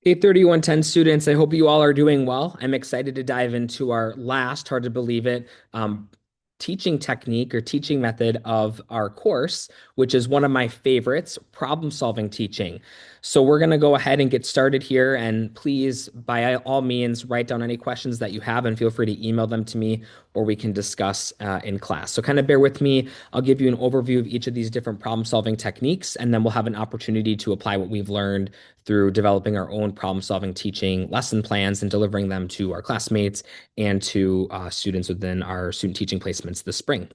83110 students, I hope you all are doing well. I'm excited to dive into our last, hard to believe it, teaching technique or teaching method of our course, which is one of my favorites, problem solving teaching. So we're going to go ahead and get started here. And please, by all means, write down any questions that you have and feel free to email them to me or we can discuss in class. So kind of bear with me. I'll give you an overview of each of these different problem solving techniques, and then we'll have an opportunity to apply what we've learned through developing our own problem solving teaching lesson plans and delivering them to our classmates and to students within our student teaching placements this spring.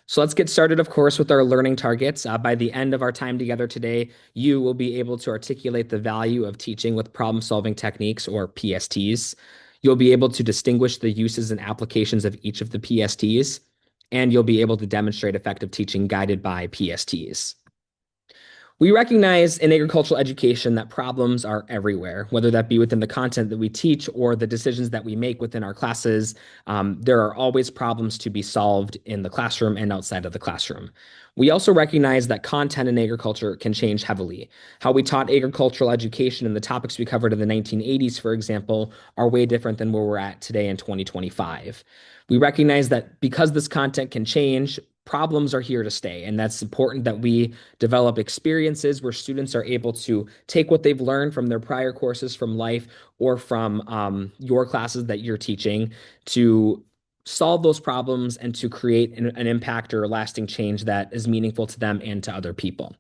So let's get started, of course, with our learning targets. By the end of our time together today, you will be able to articulate the value of teaching with problem solving techniques or PSTs. You'll be able to distinguish the uses and applications of each of the PSTs, and you'll be able to demonstrate effective teaching guided by PSTs. We recognize in agricultural education that problems are everywhere, whether that be within the content that we teach or the decisions that we make within our classes. There are always problems to be solved in the classroom and outside of the classroom. We also recognize that content in agriculture can change heavily. How we taught agricultural education and the topics we covered in the 1980s, for example, are way different than where we're at today in 2025. We recognize that because this content can change, problems are here to stay. And that's important that we develop experiences where students are able to take what they've learned from their prior courses from life or from your classes that you're teaching to solve those problems and to create an impact or a lasting change that is meaningful to them and to other people.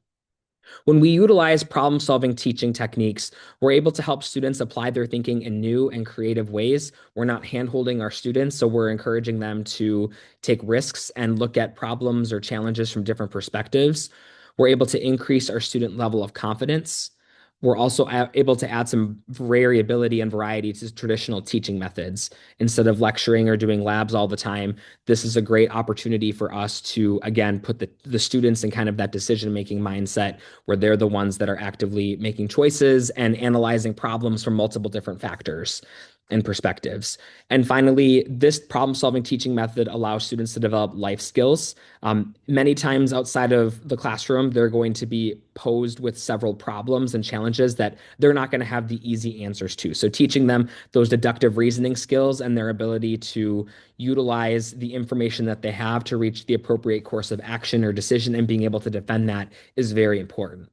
When we utilize problem solving teaching techniques, we're able to help students apply their thinking in new and creative ways. We're not handholding our students, so we're encouraging them to take risks and look at problems or challenges from different perspectives. We're able to increase our student level of confidence. We're also able to add some variability and variety to traditional teaching methods. Instead of lecturing or doing labs all the time, this is a great opportunity for us to, again, put the students in kind of that decision-making mindset where they're the ones that are actively making choices and analyzing problems from multiple different factors and perspectives. And finally, this problem-solving teaching method allows students to develop life skills. Many times outside of the classroom, they're going to be posed with several problems and challenges that they're not going to have the easy answers to. So teaching them those deductive reasoning skills and their ability to utilize the information that they have to reach the appropriate course of action or decision and being able to defend that is very important.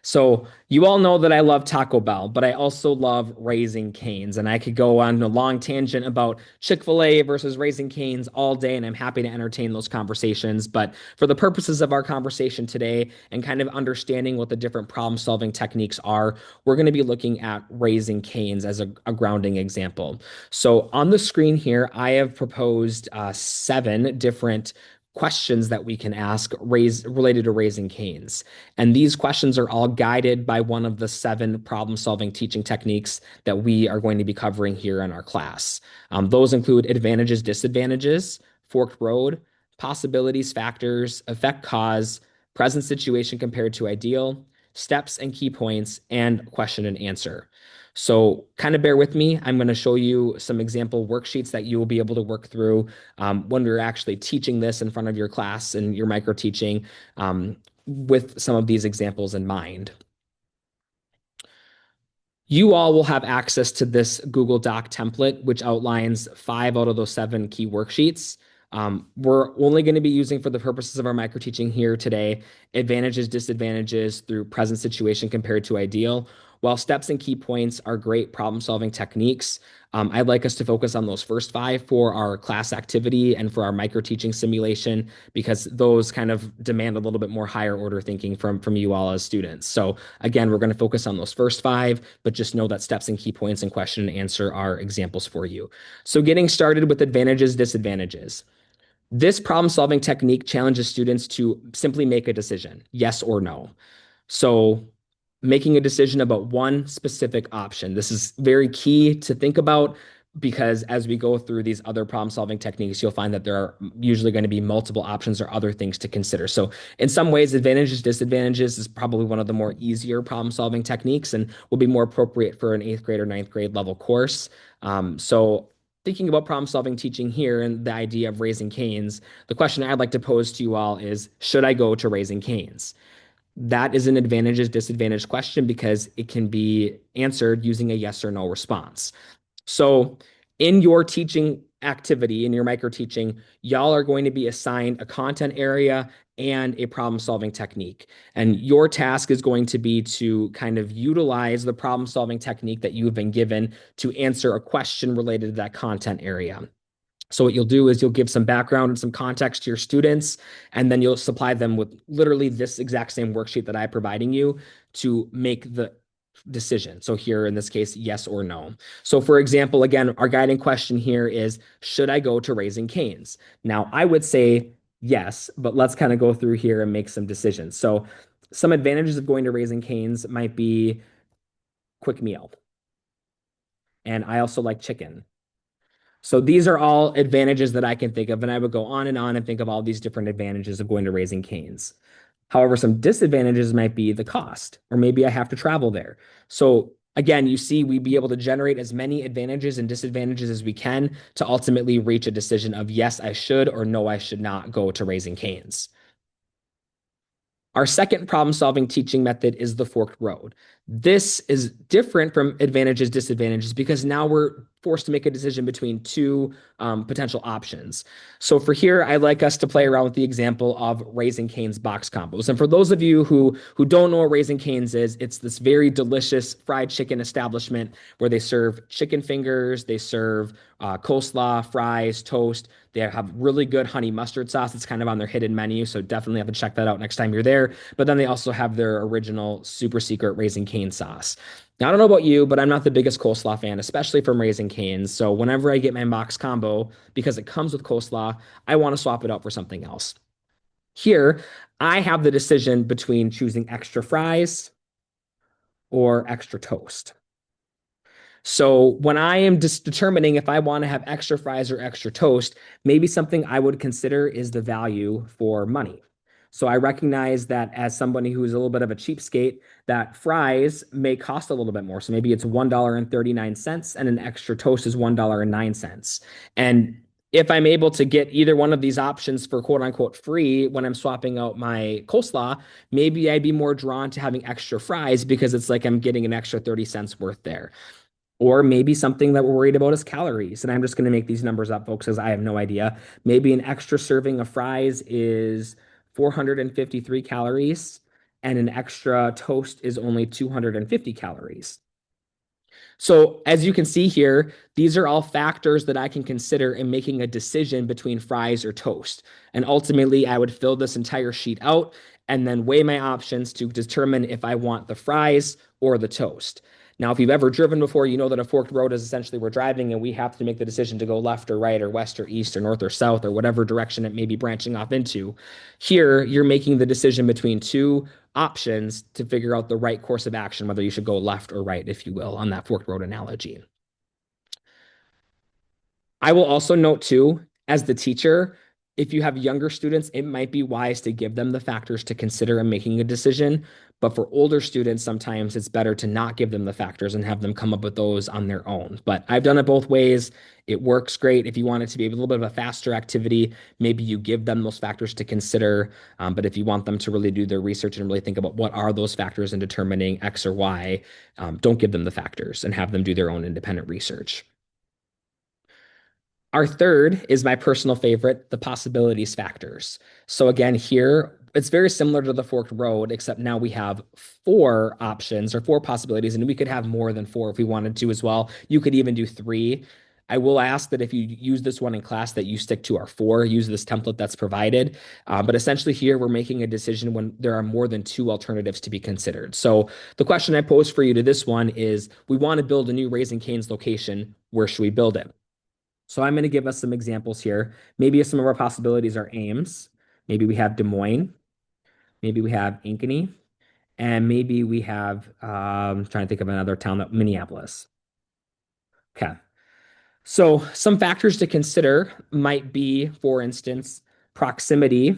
So you all know that I love Taco Bell, but I also love Raising Cane's. And I could go on a long tangent about Chick-fil-A versus Raising Cane's all day, and I'm happy to entertain those conversations. But for the purposes of our conversation today and kind of understanding what the different problem-solving techniques are, we're going to be looking at Raising Cane's as a grounding example. So on the screen here, I have proposed 7 different questions that we can ask related to Raising Cane's. And these questions are all guided by one of the 7 problem-solving teaching techniques that we are going to be covering here in our class. Those include advantages, disadvantages, forked road, possibilities, factors, effect cause, present situation compared to ideal, steps and key points, and question and answer. So kind of bear with me. I'm going to show you some example worksheets that you will be able to work through when we're actually teaching this in front of your class and your micro teaching with some of these examples in mind. You all will have access to this Google Doc template, which outlines 5 out of those 7 key worksheets. We're only going to be using for the purposes of our micro teaching here today, advantages, disadvantages through present situation compared to ideal. While steps and key points are great problem solving techniques, I'd like us to focus on those first 5 for our class activity and for our micro teaching simulation, because those kind of demand a little bit more higher order thinking from you all as students. So again, we're going to focus on those first 5, but just know that steps and key points and question and answer are examples for you. So getting started with advantages, disadvantages. This problem solving technique challenges students to simply make a decision, yes or no. So making a decision about one specific option. This is very key to think about because as we go through these other problem solving techniques, you'll find that there are usually going to be multiple options or other things to consider. So in some ways, advantages, disadvantages is probably one of the more easier problem solving techniques and will be more appropriate for an 8th grade or 9th grade level course. So thinking about problem solving teaching here and the idea of Raising Cane's, the question I'd like to pose to you all is, should I go to Raising Cane's? That is an advantages disadvantage question because it can be answered using a yes or no response. So, in your teaching activity, in your micro teaching, y'all are going to be assigned a content area and a problem solving technique. And your task is going to be to kind of utilize the problem solving technique that you've been given to answer a question related to that content area. So what you'll do is you'll give some background and some context to your students, and then you'll supply them with literally this exact same worksheet that I'm providing you to make the decision. So here in this case, yes or no. So for example, again, our guiding question here is, should I go to Raising Cane's? Now, I would say yes, but let's kind of go through here and make some decisions. So some advantages of going to Raising Cane's might be quick meal. And I also like chicken. So these are all advantages that I can think of, and I would go on and think of all these different advantages of going to Raising Cane's. However, some disadvantages might be the cost, or maybe I have to travel there. So again, you see, we'd be able to generate as many advantages and disadvantages as we can to ultimately reach a decision of yes, I should, or no, I should not go to Raising Cane's. Our second problem solving teaching method is the forked road. This is different from advantages, disadvantages, because now we're forced to make a decision between two potential options. So for here, I like us to play around with the example of Raising Cane's box combos. And for those of you who don't know what Raising Cane's is, it's this very delicious fried chicken establishment where they serve chicken fingers, they serve coleslaw, fries, toast. They have really good honey mustard sauce. It's kind of on their hidden menu, so definitely have to check that out next time you're there. But then they also have their original super secret Raising Cane sauce. Now, I don't know about you, but I'm not the biggest coleslaw fan, especially from Raising Cane's. So whenever I get my box combo, because it comes with coleslaw, I want to swap it out for something else. Here, I have the decision between choosing extra fries or extra toast. So when I am just determining if I want to have extra fries or extra toast, maybe something I would consider is the value for money. So I recognize that as somebody who's a little bit of a cheapskate, that fries may cost a little bit more. So maybe it's $1.39 and an extra toast is $1.09. And if I'm able to get either one of these options for quote unquote free when I'm swapping out my coleslaw, maybe I'd be more drawn to having extra fries because it's like I'm getting an extra 30 cents worth there. Or maybe something that we're worried about is calories. And I'm just going to make these numbers up, folks, because I have no idea. Maybe an extra serving of fries is 453 calories, and an extra toast is only 250 calories. So, as you can see here, these are all factors that I can consider in making a decision between fries or toast. And ultimately, I would fill this entire sheet out and then weigh my options to determine if I want the fries or the toast. Now, if you've ever driven before, you know that a forked road is essentially we're driving and we have to make the decision to go left or right or west or east or north or south or whatever direction it may be branching off into. Here, you're making the decision between two options to figure out the right course of action, whether you should go left or right, if you will, on that forked road analogy. I will also note too, as the teacher, if you have younger students, it might be wise to give them the factors to consider in making a decision. But for older students, sometimes it's better to not give them the factors and have them come up with those on their own. But I've done it both ways. It works great. If you want it to be a little bit of a faster activity, maybe you give them those factors to consider. But if you want them to really do their research and really think about what are those factors in determining X or Y, don't give them the factors and have them do their own independent research. Our third is my personal favorite, the possibilities factors. So again, here it's very similar to the forked road, except now we have four options or four possibilities, and we could have more than four if we wanted to as well. You could even do three. I will ask that if you use this one in class that you stick to our four, use this template that's provided. But essentially here we're making a decision when there are more than two alternatives to be considered. So the question I pose for you to this one is, we want to build a new Raising Cane's location. Where should we build it? So I'm going to give us some examples here. Maybe some of our possibilities are Ames. Maybe we have Des Moines. Maybe we have Ankeny. And maybe we have, trying to think of another town, that Minneapolis. Okay. So some factors to consider might be, for instance, proximity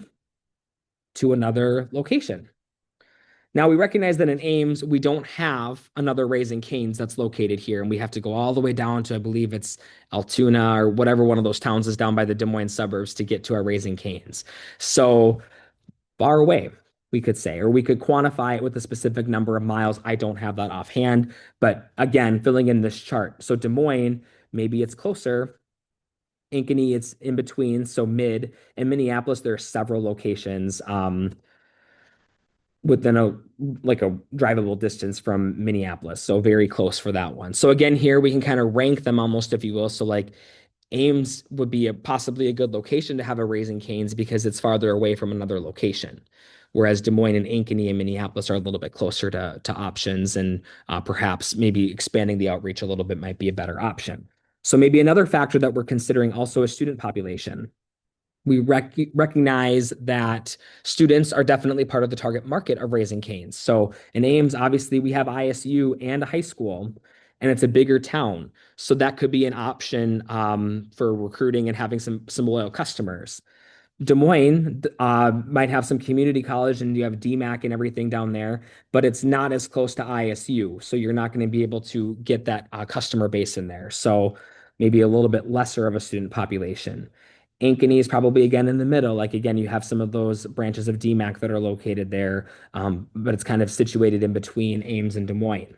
to another location. Now we recognize that in Ames, we don't have another Raising Cane's that's located here, and we have to go all the way down to, I believe it's Altoona or whatever one of those towns is down by the Des Moines suburbs to get to our Raising Cane's. So far away. we could say, or we could quantify it with a specific number of miles. I don't have that offhand, but again, filling in this chart. So Des Moines, maybe it's closer. Ankeny, it's in between, so mid. In Minneapolis, there are several locations within a drivable distance from Minneapolis, so very close for that one. So again, here we can kind of rank them almost, if you will. So like Ames would be possibly a good location to have a Raising Cane's because it's farther away from another location. Whereas Des Moines and Ankeny and Minneapolis are a little bit closer to options, and perhaps maybe expanding the outreach a little bit might be a better option. So maybe another factor that we're considering also is student population. We recognize that students are definitely part of the target market of Raising Cane's. So in Ames, obviously, we have ISU and a high school, and it's a bigger town. So that could be an option for recruiting and having some loyal customers. Des Moines might have some community college and you have DMAC and everything down there, but it's not as close to ISU. So you're not going to be able to get that customer base in there. So maybe a little bit lesser of a student population. Ankeny is probably again in the middle. Like again, you have some of those branches of DMAC that are located there, but it's kind of situated in between Ames and Des Moines.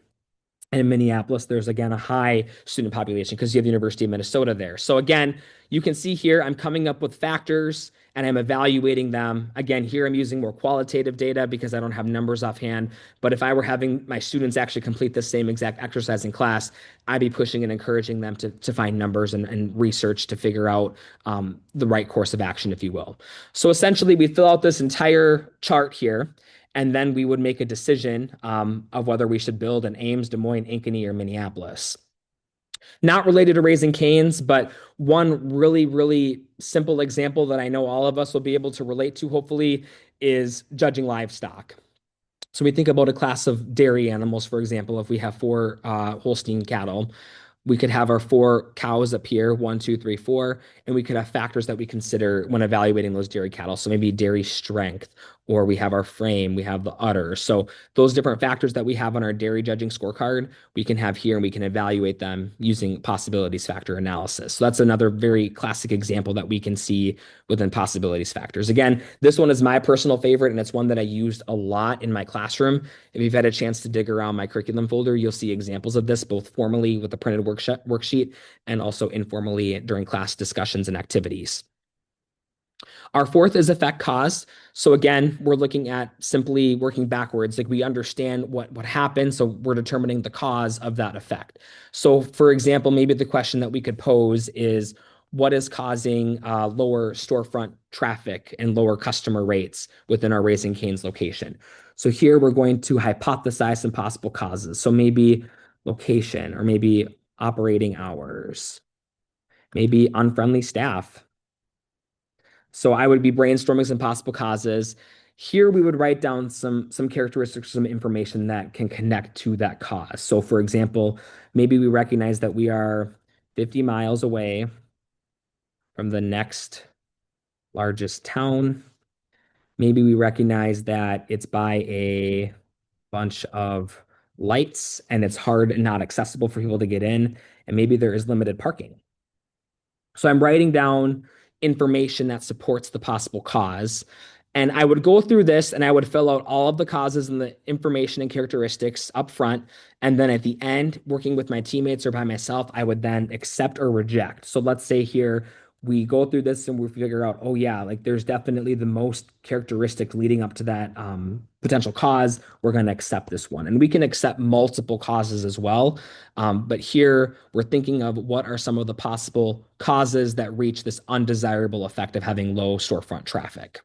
And in Minneapolis, there's again a high student population because you have the University of Minnesota there. So again, you can see here I'm coming up with factors and I'm evaluating them. Again, here I'm using more qualitative data because I don't have numbers offhand. But if I were having my students actually complete the same exact exercise in class, I'd be pushing and encouraging them to find numbers and research to figure out the right course of action, if you will. So essentially, we fill out this entire chart here. And then we would make a decision of whether we should build an Ames, Des Moines, Ankeny, or Minneapolis. Not related to Raising Cane's, but one really, really simple example that I know all of us will be able to relate to, hopefully, is judging livestock. So we think about a class of dairy animals, for example, if we have four Holstein cattle, we could have our four cows up here, one, two, three, four, and we could have factors that we consider when evaluating those dairy cattle. So maybe dairy strength, or we have our frame, we have the udder. So those different factors that we have on our dairy judging scorecard, we can have here and we can evaluate them using possibilities factor analysis. So that's another very classic example that we can see within possibilities factors. Again, this one is my personal favorite, and it's one that I used a lot in my classroom. If you've had a chance to dig around my curriculum folder, you'll see examples of this, both formally with the printed worksheet and also informally during class discussions and activities. Our fourth is effect cause. So again, we're looking at simply working backwards. Like we understand what happened, so we're determining the cause of that effect. So for example, maybe the question that we could pose is, what is causing lower storefront traffic and lower customer rates within our Raising Cane's location? So here we're going to hypothesize some possible causes. So maybe location, or maybe operating hours, maybe unfriendly staff. So I would be brainstorming some possible causes. Here we would write down some characteristics, some information that can connect to that cause. So for example, maybe we recognize that we are 50 miles away from the next largest town. Maybe we recognize that it's by a bunch of lights and it's hard and not accessible for people to get in. And maybe there is limited parking. So I'm writing down information that supports the possible cause. And I would go through this and I would fill out all of the causes and the information and characteristics up front. And then at the end, working with my teammates or by myself, I would then accept or reject. So let's say here we go through this and we figure out, oh yeah, like there's definitely the most characteristics leading up to that potential cause. We're going to accept this one. And we can accept multiple causes as well. But here we're thinking of what are some of the possible causes that reach this undesirable effect of having low storefront traffic.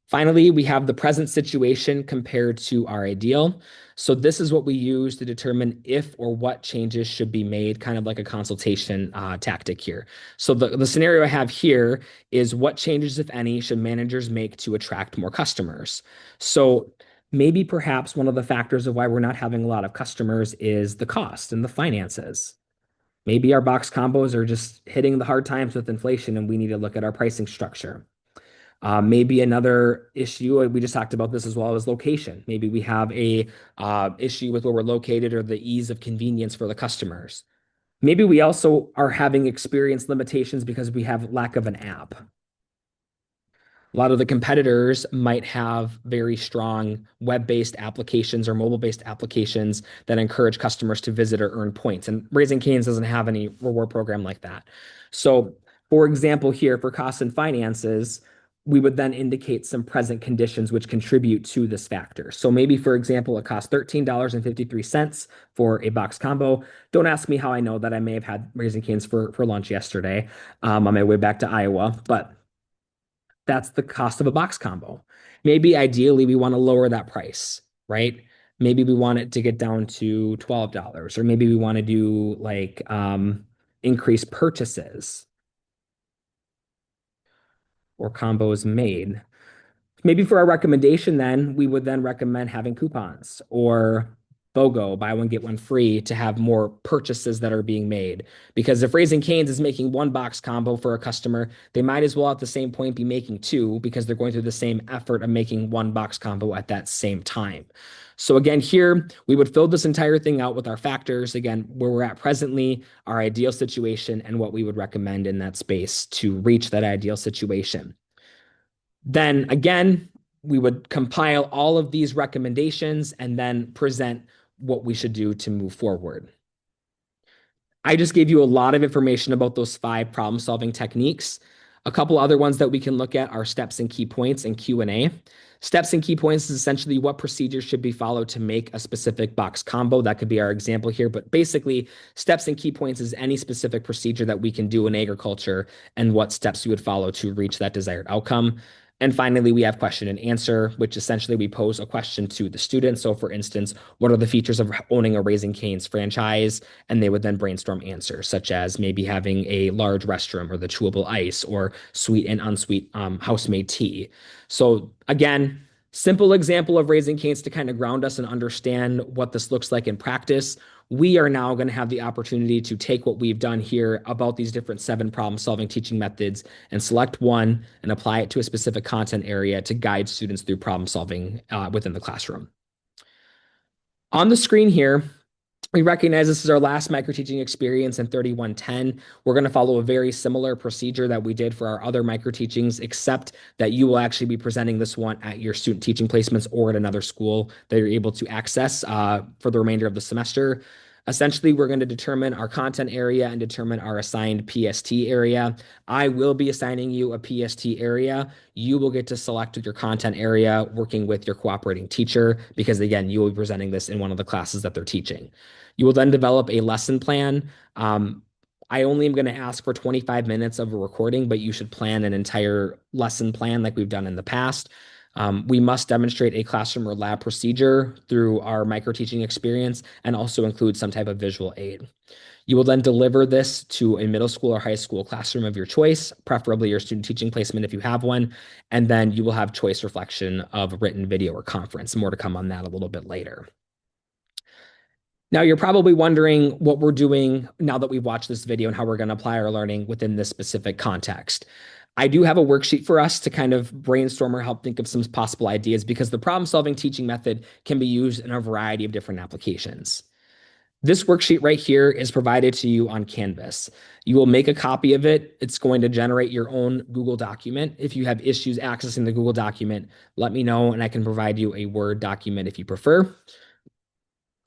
Finally, we have the present situation compared to our ideal. So this is what we use to determine if or what changes should be made, kind of like a consultation tactic here. So the scenario I have here is, what changes, if any, should managers make to attract more customers? So maybe perhaps one of the factors of why we're not having a lot of customers is the cost and the finances. Maybe our box combos are just hitting the hard times with inflation and we need to look at our pricing structure. Maybe another issue, we just talked about this as well, as location. Maybe we have a issue with where we're located or the ease of convenience for the customers. Maybe we also are having experience limitations because we have lack of an app. A lot of the competitors might have very strong web-based applications or mobile-based applications that encourage customers to visit or earn points. And Raising Cane's doesn't have any reward program like that. So, for example, here for costs and finances, we would then indicate some present conditions which contribute to this factor. So maybe, for example, it costs $13.53 for a box combo. Don't ask me how I know that. I may have had Raising Cane's for lunch yesterday on my way back to Iowa, but that's the cost of a box combo. Maybe ideally we want to lower that price, right? Maybe we want it to get down to $12, or maybe we want to do like increase purchases or combos made. Maybe for our recommendation, then we would then recommend having coupons or BOGO, buy one, get one free, to have more purchases that are being made. Because if Raising Cane's is making one box combo for a customer, they might as well at the same point be making two because they're going through the same effort of making one box combo at that same time. So again, here we would fill this entire thing out with our factors, again, where we're at presently, our ideal situation, and what we would recommend in that space to reach that ideal situation. Then again, we would compile all of these recommendations and then present what we should do to move forward. I just gave you a lot of information about those 5 problem-solving techniques. A couple other ones that we can look at are steps and key points and Q&A. Steps and key points is essentially what procedures should be followed to make a specific box combo. That could be our example here, but basically steps and key points is any specific procedure that we can do in agriculture and what steps we would follow to reach that desired outcome. And finally, we have question and answer, which essentially we pose a question to the student. So for instance, what are the features of owning a Raising Cane's franchise? And they would then brainstorm answers, such as maybe having a large restroom or the chewable ice or sweet and unsweet house-made tea. So again, simple example of Raising Cane's to kind of ground us and understand what this looks like in practice. We are now going to have the opportunity to take what we've done here about these different 7 problem-solving teaching methods and select one and apply it to a specific content area to guide students through problem solving within the classroom. On the screen here, we recognize this is our last microteaching experience in 3110. We're going to follow a very similar procedure that we did for our other microteachings, except that you will actually be presenting this one at your student teaching placements or at another school that you're able to access for the remainder of the semester. Essentially, we're going to determine our content area and determine our assigned PST area. I will be assigning you a PST area. You will get to select your content area working with your cooperating teacher because, again, you will be presenting this in one of the classes that they're teaching. You will then develop a lesson plan. I only am going to ask for 25 minutes of a recording, but you should plan an entire lesson plan like we've done in the past. We must demonstrate a classroom or lab procedure through our microteaching experience and also include some type of visual aid. You will then deliver this to a middle school or high school classroom of your choice, preferably your student teaching placement if you have one, and then you will have choice reflection of written video or conference. More to come on that a little bit later. Now, you're probably wondering what we're doing now that we've watched this video and how we're going to apply our learning within this specific context. I do have a worksheet for us to kind of brainstorm or help think of some possible ideas because the problem-solving teaching method can be used in a variety of different applications. This worksheet right here is provided to you on Canvas. You will make a copy of it. It's going to generate your own Google document. If you have issues accessing the Google document, let me know and I can provide you a Word document if you prefer.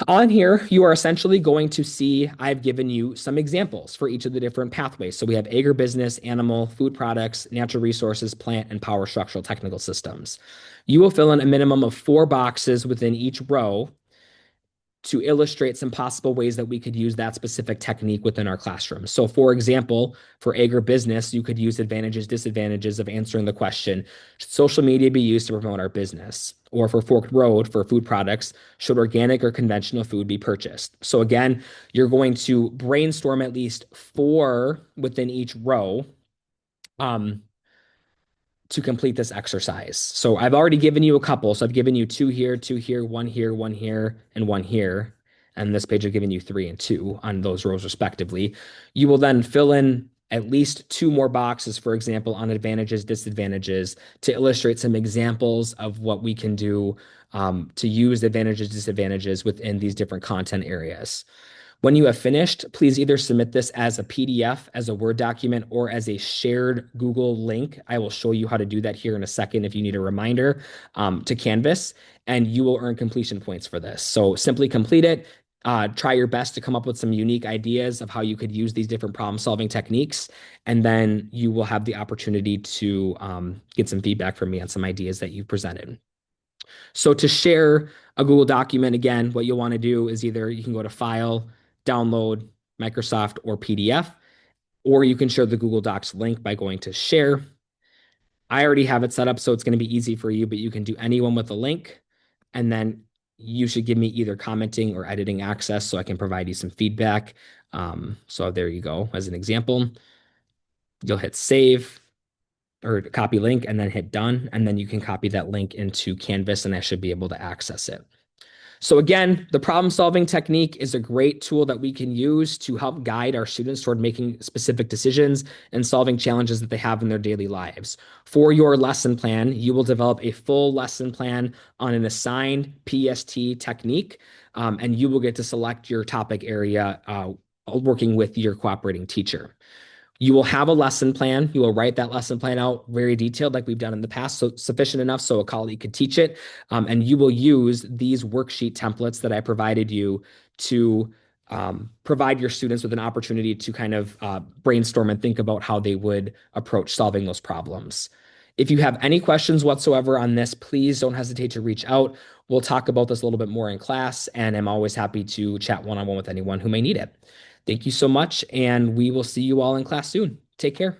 On here, you are essentially going to see I've given you some examples for each of the different pathways. So we have agribusiness, animal, food products, natural resources, plant, and power structural technical systems. You will fill in a minimum of 4 boxes within each row to illustrate some possible ways that we could use that specific technique within our classroom. So for example, for agribusiness, you could use advantages, disadvantages of answering the question, should social media be used to promote our business? Or for Forked Road, for food products, should organic or conventional food be purchased? So again, you're going to brainstorm at least 4 within each row to complete this exercise. So I've already given you a couple. So I've given you 2 here, 2 here, 1 here, 1 here, and 1 here. And this page I've given you 3 and 2 on those rows respectively. You will then fill in at least 2 more boxes, for example, on advantages, disadvantages, to illustrate some examples of what we can do to use advantages, disadvantages within these different content areas. When you have finished, please either submit this as a PDF, as a Word document, or as a shared Google link. I will show you how to do that here in a second if you need a reminder to Canvas, and you will earn completion points for this. So simply complete it. Try your best to come up with some unique ideas of how you could use these different problem-solving techniques, and then you will have the opportunity to get some feedback from me on some ideas that you've presented. So to share a Google document, again, what you'll want to do is either you can go to File, Download, Microsoft, or PDF, or you can share the Google Docs link by going to Share. I already have it set up, so it's going to be easy for you, but you can do anyone with a link, and then you should give me either commenting or editing access so I can provide you some feedback. So there you go. As an example, you'll hit Save or copy link and then hit done. And then you can copy that link into Canvas and I should be able to access it. So again, the problem solving technique is a great tool that we can use to help guide our students toward making specific decisions and solving challenges that they have in their daily lives. For your lesson plan, you will develop a full lesson plan on an assigned PST technique, and you will get to select your topic area working with your cooperating teacher. You will have a lesson plan. You will write that lesson plan out very detailed, like we've done in the past, so sufficient enough so a colleague could teach it. And you will use these worksheet templates that I provided you to provide your students with an opportunity to kind of brainstorm and think about how they would approach solving those problems. If you have any questions whatsoever on this, please don't hesitate to reach out. We'll talk about this a little bit more in class, and I'm always happy to chat one-on-one with anyone who may need it. Thank you so much, and we will see you all in class soon. Take care.